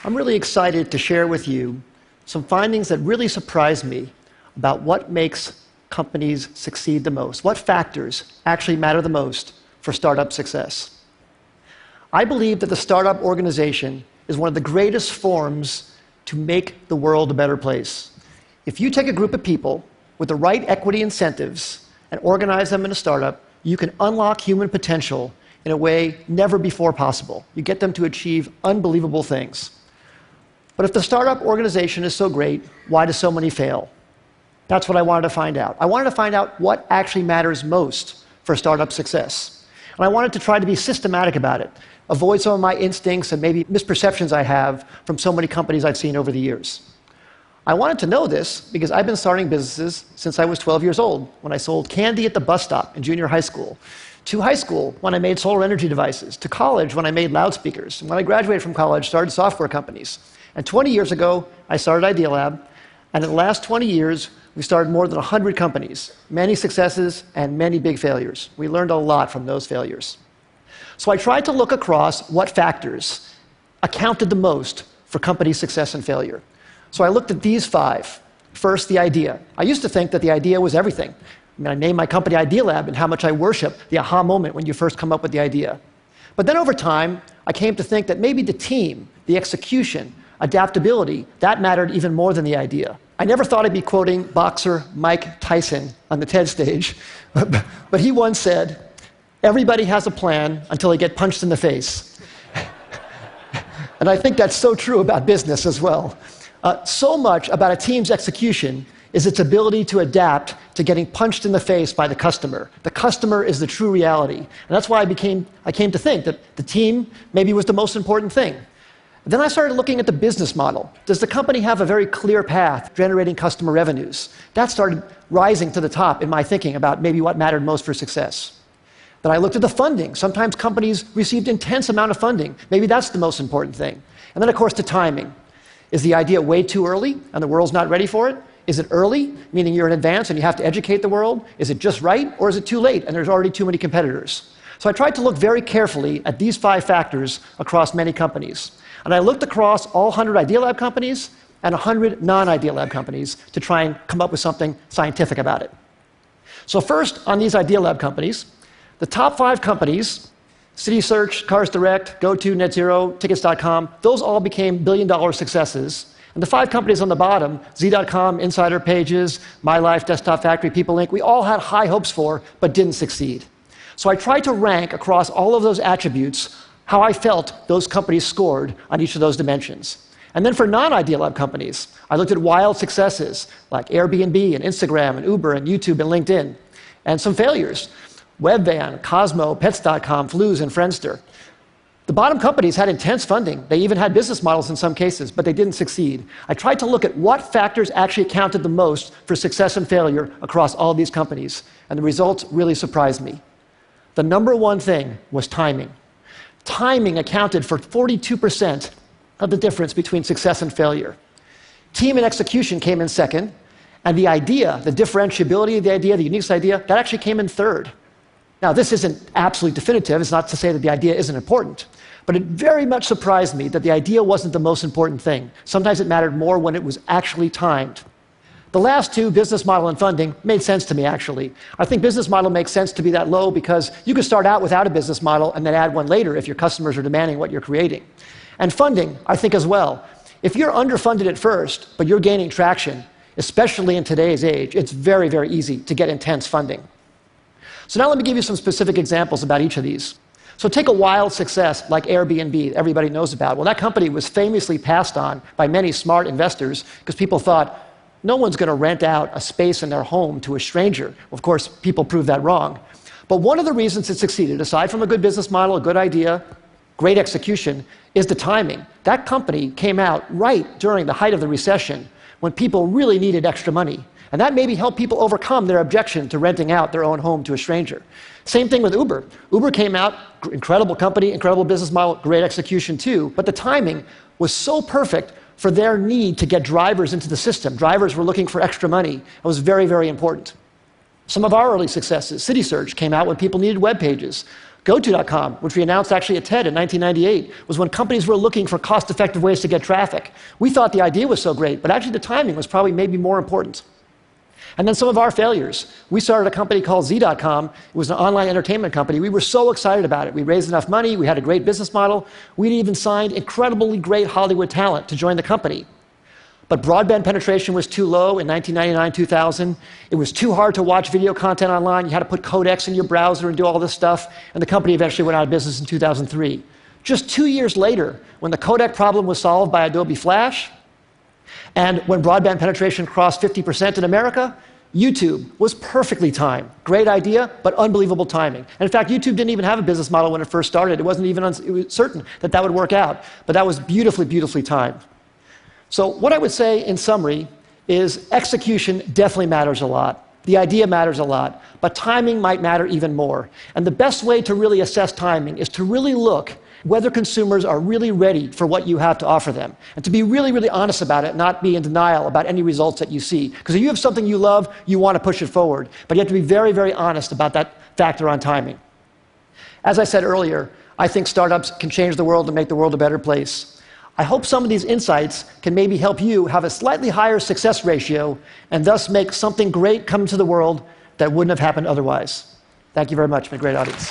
I'm really excited to share with you some findings that really surprised me about what makes companies succeed the most, what factors actually matter the most for startup success. I believe that the startup organization is one of the greatest forms to make the world a better place. If you take a group of people with the right equity incentives and organize them in a startup, you can unlock human potential in a way never before possible. You get them to achieve unbelievable things. But if the startup organization is so great, why do so many fail? That's what I wanted to find out. I wanted to find out what actually matters most for startup success. And I wanted to try to be systematic about it, avoid some of my instincts and maybe misperceptions I have from so many companies I've seen over the years. I wanted to know this because I've been starting businesses since I was 12 years old, when I sold candy at the bus stop in junior high school, to high school when I made solar energy devices, to college when I made loudspeakers, and when I graduated from college, started software companies. And 20 years ago, I started Idealab, and in the last 20 years, we started more than 100 companies, many successes and many big failures. We learned a lot from those failures. So I tried to look across what factors accounted the most for company success and failure. So I looked at these 5. First, the idea. I used to think that the idea was everything. I named my company Idealab, and how much I worship the aha moment when you first come up with the idea. But then over time, I came to think that maybe the team, the execution, adaptability, that mattered even more than the idea. I never thought I'd be quoting boxer Mike Tyson on the TED stage, but he once said, "Everybody has a plan until they get punched in the face." And I think that's so true about business as well. So much about a team's execution is its ability to adapt to getting punched in the face by the customer. The customer is the true reality. And that's why I came to think that the team maybe was the most important thing. Then I started looking at the business model. Does the company have a very clear path generating customer revenues? That started rising to the top in my thinking about maybe what mattered most for success. Then I looked at the funding. Sometimes companies received intense amount of funding. Maybe that's the most important thing. And then, of course, the timing. Is the idea way too early and the world's not ready for it? Is it early, meaning you're in advance and you have to educate the world? Is it just right, or is it too late and there's already too many competitors? So I tried to look very carefully at these 5 factors across many companies. And I looked across all 100 Idealab companies and 100 non-Idealab companies to try and come up with something scientific about it. So first, on these Idealab companies, the top 5 companies, CitySearch, Cars Direct, GoTo, NetZero, Tickets.com, those all became billion-dollar successes. And the 5 companies on the bottom, Z.com, Insider Pages, MyLife, Desktop Factory, People Inc., we all had high hopes for, but didn't succeed. So I tried to rank across all of those attributes how I felt those companies scored on each of those dimensions. And then for non-Idealab companies, I looked at wild successes like Airbnb and Instagram and Uber and YouTube and LinkedIn, and some failures. Webvan, Cosmo, Pets.com, Flues, and Friendster. The bottom companies had intense funding. They even had business models in some cases, but they didn't succeed. I tried to look at what factors actually accounted the most for success and failure across all of these companies, and the results really surprised me. The number one thing was timing. Timing accounted for 42% of the difference between success and failure. Team and execution came in second, and the idea, the differentiability of the idea, the unique idea, that actually came in third. Now, this isn't absolutely definitive. It's not to say that the idea isn't important. But it very much surprised me that the idea wasn't the most important thing. Sometimes it mattered more when it was actually timed. The last 2, business model and funding, made sense to me, actually. I think business model makes sense to be that low because you can start out without a business model and then add one later if your customers are demanding what you're creating. And funding, I think, as well. If you're underfunded at first, but you're gaining traction, especially in today's age, it's very, very easy to get intense funding. So now let me give you some specific examples about each of these. So take a wild success like Airbnb, everybody knows about. Well, that company was famously passed on by many smart investors because people thought, no one's going to rent out a space in their home to a stranger. Well, of course, people proved that wrong. But one of the reasons it succeeded, aside from a good business model, a good idea, great execution, is the timing. That company came out right during the height of the recession when people really needed extra money. And that maybe helped people overcome their objection to renting out their own home to a stranger. Same thing with Uber. Uber came out, incredible company, incredible business model, great execution too, but the timing was so perfect for their need to get drivers into the system. Drivers were looking for extra money. It was very, very important. Some of our early successes, CitySearch came out when people needed web pages. GoTo.com, which we announced actually at TED in 1998, was when companies were looking for cost-effective ways to get traffic. We thought the idea was so great, but actually the timing was probably maybe more important. And then some of our failures. We started a company called Z.com. It was an online entertainment company. We were so excited about it. We raised enough money. We had a great business model. We'd even signed incredibly great Hollywood talent to join the company. But broadband penetration was too low in 1999, 2000. It was too hard to watch video content online. You had to put codecs in your browser and do all this stuff. And the company eventually went out of business in 2003. Just 2 years later, when the codec problem was solved by Adobe Flash, and when broadband penetration crossed 50% in America, YouTube was perfectly timed. Great idea, but unbelievable timing. And in fact, YouTube didn't even have a business model when it first started. It wasn't even certain that that would work out. But that was beautifully, beautifully timed. So what I would say in summary is execution definitely matters a lot. The idea matters a lot, but timing might matter even more. And the best way to really assess timing is to really look whether consumers are really ready for what you have to offer them, and to be really, really honest about it, not be in denial about any results that you see. Because if you have something you love, you want to push it forward, but you have to be very, very honest about that factor on timing. As I said earlier, I think startups can change the world and make the world a better place. I hope some of these insights can maybe help you have a slightly higher success ratio and thus make something great come to the world that wouldn't have happened otherwise. Thank you very much. It's been a great audience.